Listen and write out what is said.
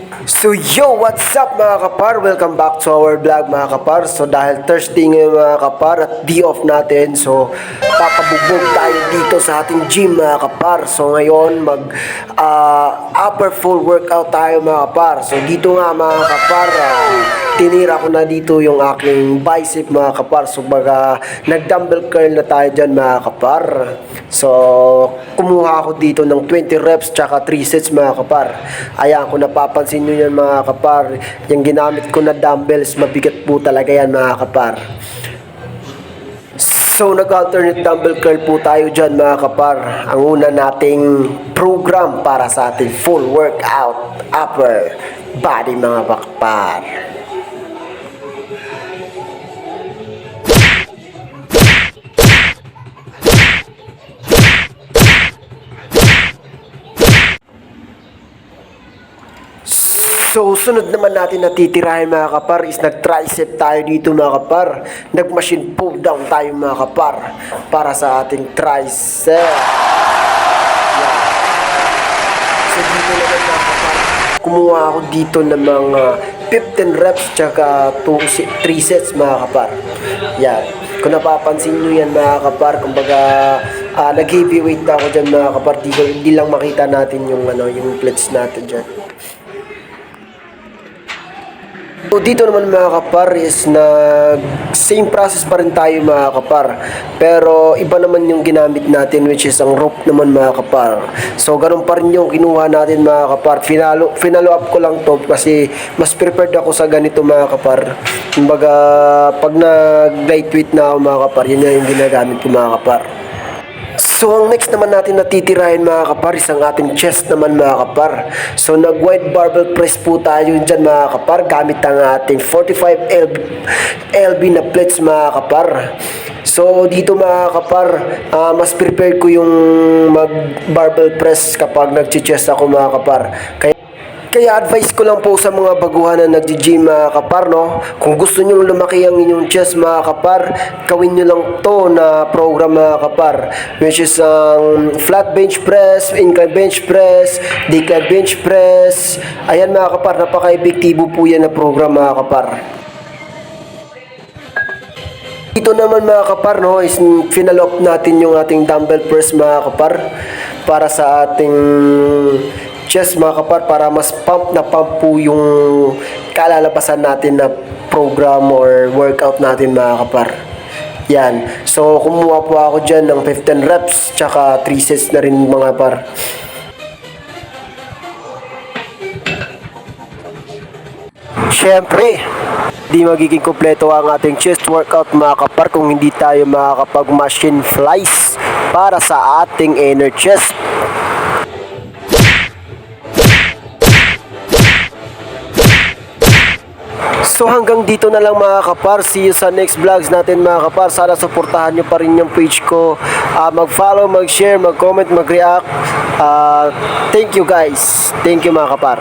So yo, what's up mga kapar? Welcome back to our vlog mga kapar. So dahil Thursday ngayon mga kapar at day off natin, so papabugbog tayo dito sa ating gym mga kapar. So ngayon upper full workout tayo mga kapar. So dito nga mga kapar, tinira ko na dito yung aking bicep mga kapar. So nag-dumbbell curl na tayo dyan mga kapar. So kumuha ako dito ng 20 reps tsaka 3 sets mga kapar. Ayan, kung napapansin nyo yan mga kapar, yung ginamit ko na dumbbells, mabigat po talaga yan mga kapar. So nag-alternate dumbbell curl po tayo dyan mga kapar. Ang una nating program para sa ating full workout upper body mga kapar. So, sunod naman natin na titirahin mga kapar is nag-tricep tayo dito mga kapar. Nag-machine pull down tayo mga kapar para sa ating tricep. Yan. So, dito naman mga kapar, kumuha ako dito ng mga 15 reps tsaka 3 sets mga kapar. Yan. Kung napapansin nyo yan mga kapar, kumbaga nag-heavyweight ako dyan mga kapar. Hindi lang makita natin yung plates natin dyan. So dito naman mga kapar is same process pa rin tayo mga kapar, pero iba naman yung ginamit natin, which is ang rope naman mga kapar. So ganun pa rin yung kinuha natin mga kapar. Finalo up ko lang to kasi mas prepared ako sa ganito mga kapar. Kumbaga pag nag-lightweight na ako mga kapar, yun yung ginagamit ko mga kapar. So ang next naman natin na titirahin mga kapar is ang ating chest naman mga kapar. So nag-wide barbell press po tayo dyan mga kapar gamit ang ating 45 lb na plates mga kapar. So dito mga kapar, mas prepare ko yung mag barbell press kapag nag-chest ako mga kapar. Kaya advice ko lang po sa mga baguhan na nag-gym mga kapar, no? Kung gusto nyo lumaki ang inyong chest mga kapar, gawin nyo lang to na program mga kapar, which is flat bench press, incline bench press, decline bench press. Ayan mga kapar, napaka-epektibo po yan na program mga kapar. Ito naman mga kapar, no, is finalop natin yung ating dumbbell press mga kapar para sa ating chest mga kapar, para mas pump po yung kalalabasan natin na program or workout natin mga kapar. Yan. So kumuha po ako dyan ng 15 reps tsaka 3 sets na rin mga kapar. Siyempre, di magiging kompleto ang ating chest workout mga kapar kung hindi tayo makakapag machine flies para sa ating inner chest. So hanggang dito na lang mga kapar. See you sa next vlogs natin mga kapar. Sana suportahan nyo pa rin yung page ko. Mag-follow, mag-share, mag-comment, mag-react. Thank you guys. Thank you mga kapar.